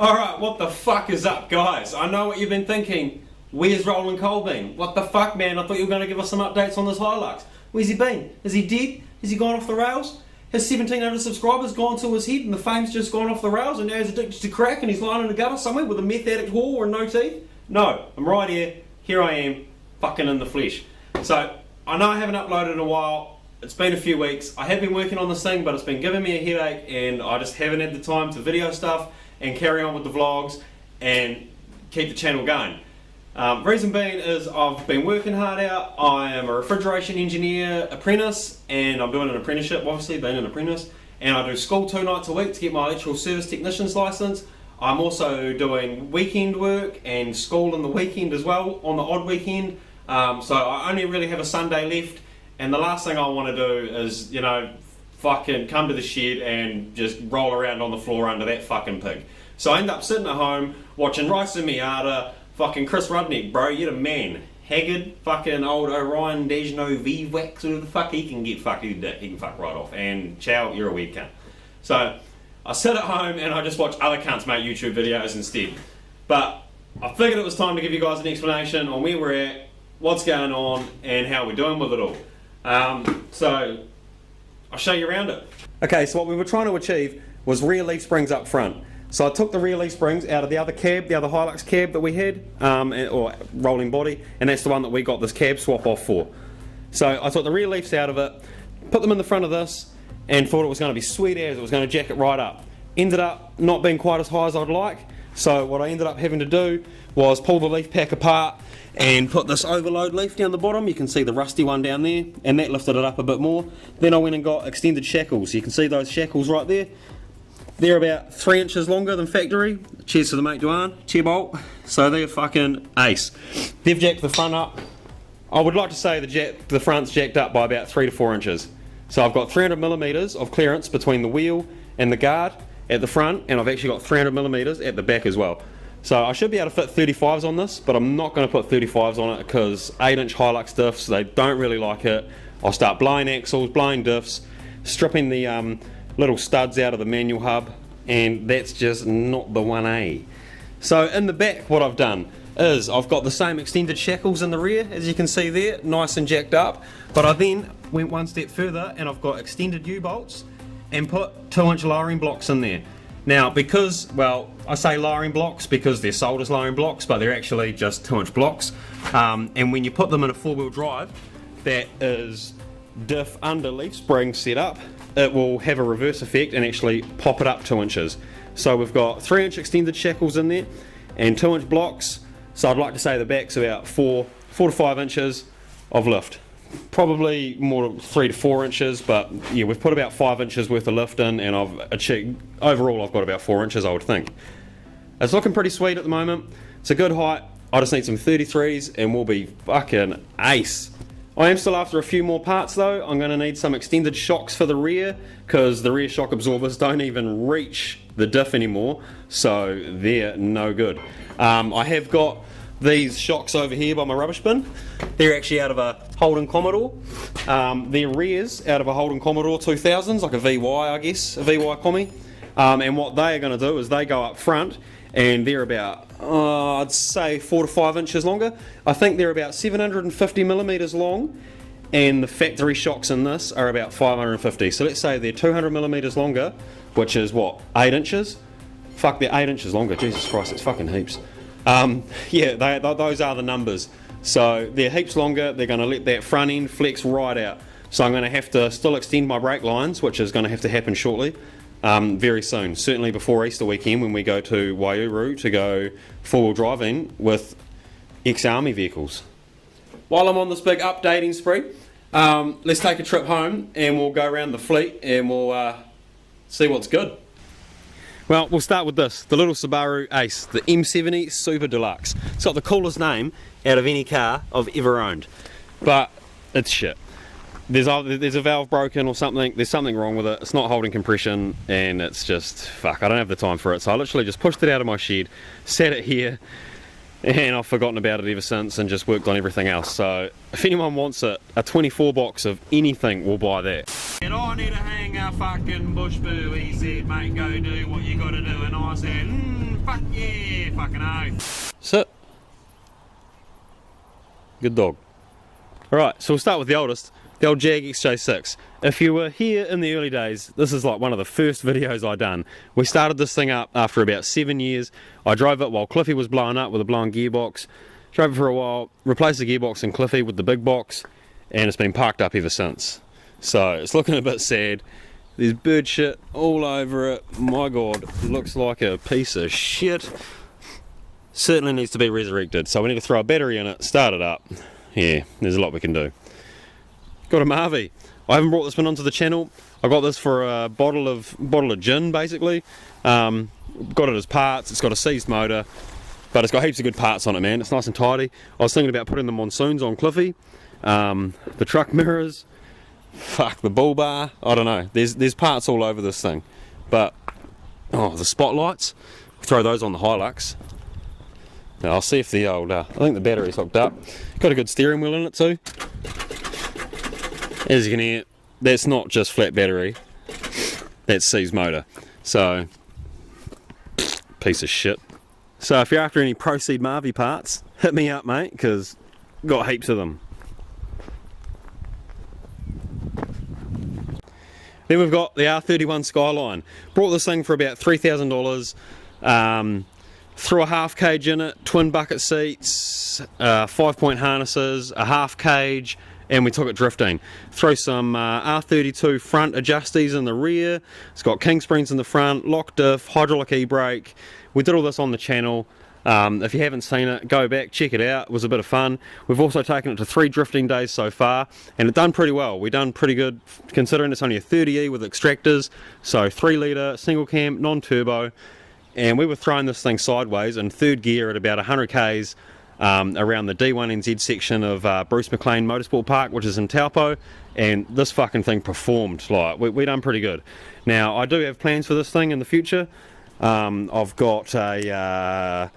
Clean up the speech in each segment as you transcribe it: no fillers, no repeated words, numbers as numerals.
Alright, what the fuck is up, guys? I know what you've been thinking. Where's Roland Cole been? What the fuck, man? I thought you were going to give us some updates on this Hilux. Where's he been? Is he dead? Has he gone off the rails? His 1,700 subscribers gone to his head and the fame's just gone off the rails and now he's addicted to crack and he's lying in a gutter somewhere with a meth addict whore and no teeth? No, I'm right here. Here I am, fucking in the flesh. So, I know I haven't uploaded in a while. It's been a few weeks. I have been working on this thing, but it's been giving me a headache and I just haven't had the time to video stuff and carry on with the vlogs and keep the channel going. Reason being is I've been working hard out. I am a refrigeration engineer apprentice and I'm doing an apprenticeship, obviously being an apprentice, and I do school 2 nights a week to get my electrical service technician's license. I'm also doing weekend work and school on the weekend as well, on the odd weekend. So I only really have a Sunday left, and the last thing I want to do is, you know, fucking come to the shed and just roll around on the floor under that fucking pig. So I end up sitting at home watching Rice and Miata, fucking Chris Rudnick, bro, you're the man. Haggard, fucking old Orion Dejno V-Wax, who the fuck he can get fucked, he can fuck right off. And chow, you're a weird cunt. So I sit at home and I just watch other cunts make YouTube videos instead. But I figured it was time to give you guys an explanation on where we're at, what's going on, and how we're doing with it all. So I'll show you around it. Okay, so what we were trying to achieve was rear leaf springs up front. So I took the rear leaf springs out of the other cab, the other Hilux cab that we had, or rolling body, and that's the one that we got this cab swap off for. So I took the rear leaves out of it, put them in the front of this, and thought it was going to be sweet as, it was going to jack it right up. Ended up not being quite as high as I'd like, so what I ended up having to do was pull the leaf pack apart and put this overload leaf down the bottom. You can see the rusty one down there, and that lifted it up a bit more. Then I went and got extended shackles. You can see those shackles right there. They're about 3 inches longer than factory. Cheers to the mate Duane, chair bolt. So they're fucking ace. They've jacked the front up. I would like to say the front's jacked up by about 3 to 4 inches. So I've got 300 millimeters of clearance between the wheel and the guard at the front, and I've actually got 300 millimeters at the back as well. So I should be able to fit 35s on this, but I'm not going to put 35s on it because 8-inch Hilux diffs, they don't really like it. I'll start blowing axles, blowing diffs, stripping the little studs out of the manual hub, and that's just not the 1A. So in the back, what I've done is I've got the same extended shackles in the rear, as you can see there, nice and jacked up, but I then went one step further and I've got extended U-bolts and put 2-inch lowering blocks in there. Now because, well, I say lowering blocks because they're sold as lowering blocks, but they're actually just 2-inch blocks, and when you put them in a 4-wheel drive that is diff under leaf spring set up, it will have a reverse effect and actually pop it up 2 inches. So we've got 3-inch extended shackles in there and 2-inch blocks. So I'd like to say the back's about 4 to 5 inches of lift. Probably more 3 to 4 inches, but yeah, we've put about 5 inches worth of lift in, and I've achieved, overall I've got about 4 inches, I would think. It's looking pretty sweet at the moment. It's a good height. I just need some 33s and we'll be fucking ace. I am still after a few more parts though. I'm going to need some extended shocks for the rear because the rear shock absorbers don't even reach the diff anymore, so they're no good. I have got these shocks over here by my rubbish bin. They're actually out of a Holden Commodore. They're rears out of a Holden Commodore 2000s, like a VY I guess, a VY Commie. And what they are going to do is they go up front and they're about, I'd say 4 to 5 inches longer. I think they're about 750 millimeters long, and the factory shocks in this are about 550. So let's say they're 200 millimeters longer, which is what, 8 inches? Fuck, they're 8 inches longer. Jesus Christ, it's fucking heaps. Yeah, those are the numbers. So they're heaps longer. They're going to let that front end flex right out. So I'm going to have to still extend my brake lines, which is going to have to happen shortly. Very soon, certainly before Easter weekend when we go to Waiouru to go 4-wheel driving with ex-army vehicles. While I'm on this big updating spree, let's take a trip home and we'll go around the fleet and we'll see what's good. Well, we'll start with this, the little Subaru Ace, the M70 Super Deluxe. It's got the coolest name out of any car I've ever owned, but it's shit. There's a valve broken or something, there's something wrong with it, it's not holding compression, and it's just, fuck, I don't have the time for it. So I literally just pushed it out of my shed, sat it here, and I've forgotten about it ever since and just worked on everything else. So if anyone wants it, a 24 box of anything, we'll buy that. And I need to hang a fucking bush boo. He said, mate, go do what you gotta do. And I said, fuck yeah, fucking oath. Sit. Good dog. Alright, so we'll start with the oldest, the old Jag XJ6. If you were here in the early days, this is like one of the first videos I done. We started this thing up after about 7 years. I drove it while Cliffy was blowing up with a blown gearbox. Drove it for a while, replaced the gearbox in Cliffy with the big box, and it's been parked up ever since. So it's looking a bit sad. There's bird shit all over it. My god, it looks like a piece of shit. Certainly needs to be resurrected. So we need to throw a battery in it, start it up. Yeah, there's a lot we can do. Got a Marvy. I haven't brought this one onto the channel. I got this for a bottle of gin, basically. Got it as parts. It's got a seized motor, but it's got heaps of good parts on it, man. It's nice and tidy. I was thinking about putting the monsoons on Cliffy, the truck mirrors, fuck, the bull bar. I don't know. There's parts all over this thing, but the spotlights. Throw those on the Hilux. Now I'll see if the old. I think the battery's hooked up. Got a good steering wheel in it too. As you can hear, that's not just flat battery. That's seized motor. So, piece of shit. So if you're after any Proceed Marvy parts, hit me up, mate, because got heaps of them. Then we've got the R31 Skyline. Brought this thing for about $3,000. Threw a half cage in it, twin bucket seats, 5-point harnesses, a half cage, and we took it drifting. Throw some R32 front adjusties in the rear. It's got king springs in the front, lock diff, hydraulic e-brake. We did all this on the channel. If you haven't seen it, go back, check it out. It was a bit of fun. We've also taken it to 3 drifting days so far, and it done pretty well. We done pretty good considering it's only a 30E with extractors, so 3 litre, single cam, non-turbo. And we were throwing this thing sideways in 3rd gear at about 100 k's around the D1NZ section of Bruce McLean Motorsport Park, which is in Taupo, and this fucking thing performed. Like, we done pretty good. Now, I do have plans for this thing in the future. I've got a...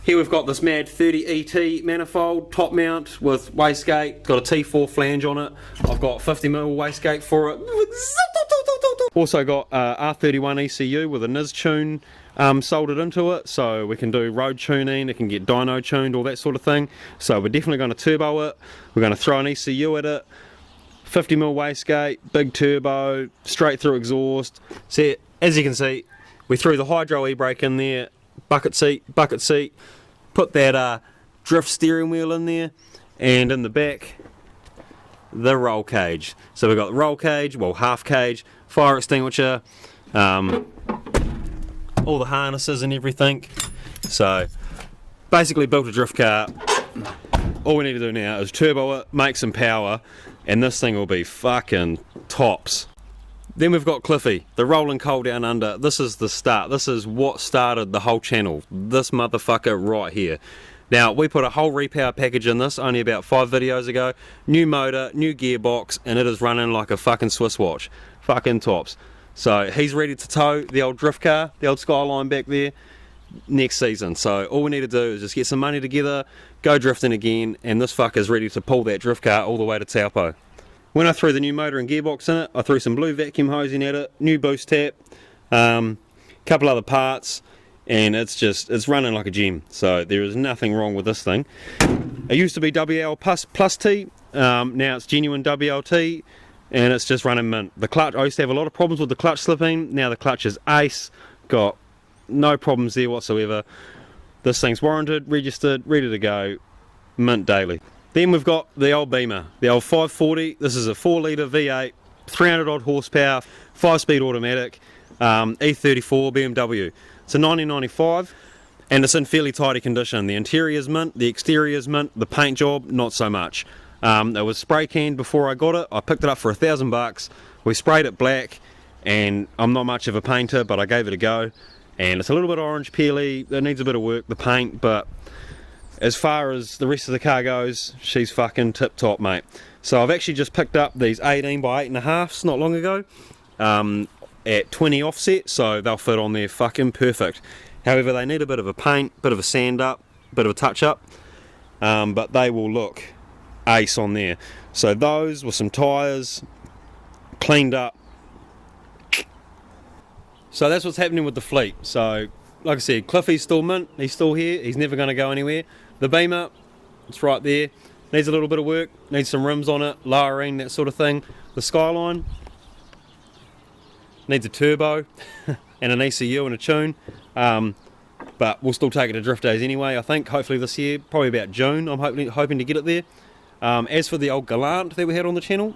here we've got this Mad 30 ET manifold, top mount with wastegate, got a T4 flange on it. I've got 50mm wastegate for it. Also got R31 ECU with a NIS tune soldered into it, so we can do road tuning, it can get dyno tuned, all that sort of thing. So we're definitely going to turbo it, we're going to throw an ECU at it, 50mm wastegate, big turbo, straight through exhaust. So as you can see, we threw the hydro e-brake in there, bucket seat, put that drift steering wheel in there, and in the back, the roll cage. So we've got the roll cage, well, half cage, fire extinguisher, all the harnesses and everything. So basically built a drift car. All we need to do now is turbo it, make some power, and this thing will be fucking tops. Then we've got Cliffy, the rolling coal down under. This is the start. This is what started the whole channel. This motherfucker right here. Now, we put a whole repower package in this only about 5 videos ago. New motor, new gearbox, and it is running like a fucking Swiss watch. Fucking tops. So he's ready to tow the old drift car, the old Skyline back there, next season. So all we need to do is just get some money together, go drifting again, and this fucker's ready to pull that drift car all the way to Taupo. When I threw the new motor and gearbox in it, I threw some blue vacuum hosing at it, new boost tap, couple other parts, and it's running like a gem. So there is nothing wrong with this thing. It used to be WL plus T, now it's genuine WLT, and it's just running mint. The clutch, I used to have a lot of problems with the clutch slipping. Now the clutch is ace, got no problems there whatsoever. This thing's warranted, registered, ready to go, mint daily. Then we've got the old Beamer, the old 540. This is a 4 litre V8, 300 odd horsepower, 5-speed automatic, E34 BMW. It's a 1995, and it's in fairly tidy condition. The interior's mint, the exterior's mint, the paint job not so much. It was spray canned before I got it. I picked it up for $1,000. We sprayed it black, and I'm not much of a painter, but I gave it a go. And it's a little bit orange peely. It needs a bit of work, the paint, but as far as the rest of the car goes, she's fucking tip top, mate. So I've actually just picked up these 18 by 8.5s not long ago, at 20 offset, so they'll fit on there fucking perfect. However, they need a bit of a paint, bit of a sand up, bit of a touch up, but they will look ace on there. So those with some tyres, cleaned up. So that's what's happening with the fleet. So like I said, Cliffy's still mint, he's still here, he's never going to go anywhere. The Beamer, it's right there, needs a little bit of work, needs some rims on it, lowering, that sort of thing. The Skyline needs a turbo and an ECU and a tune, but we'll still take it to drift days anyway, I think, hopefully this year, probably about June, I'm hoping to get it there. As for the old Gallant that we had on the channel,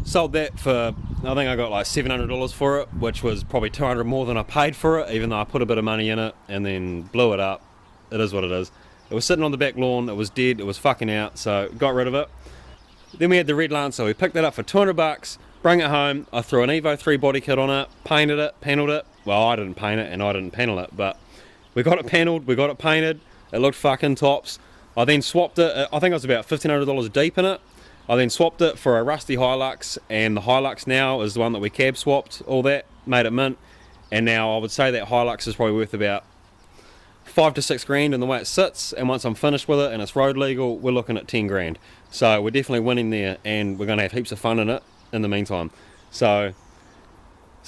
sold that for, I think I got like $700 for it, which was probably $200 more than I paid for it, even though I put a bit of money in it and then blew it up. It is what it is. It was sitting on the back lawn, it was dead, it was fucking out, so got rid of it. Then we had the Red Lancer, we picked that up for $200, bring it home, I threw an Evo 3 body kit on it, painted it, panelled it. Well, I didn't paint it and I didn't panel it, but we got it panelled, we got it painted, it looked fucking tops. I then swapped it, I think I was about $1,500 deep in it. I then swapped it for a rusty Hilux, and the Hilux now is the one that we cab swapped, all that, made it mint. And now I would say that Hilux is probably worth about 5 to 6 grand in the way it sits, and once I'm finished with it and it's road legal, we're looking at 10 grand. So we're definitely winning there, and we're going to have heaps of fun in it in the meantime. So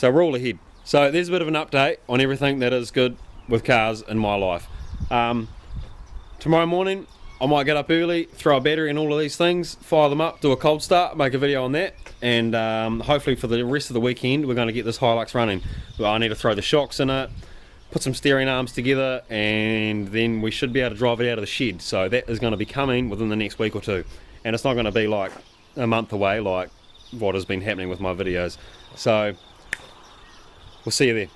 we're all ahead. So there's a bit of an update on everything that is good with cars in my life. Tomorrow morning I might get up early, throw a battery in all of these things, fire them up, do a cold start, make a video on that, and hopefully for the rest of the weekend we're going to get this Hilux running. Well, I need to throw the shocks in it, put some steering arms together, and then we should be able to drive it out of the shed. So that is going to be coming within the next week or two, and it's not going to be like a month away like what has been happening with my videos. So we'll see you there.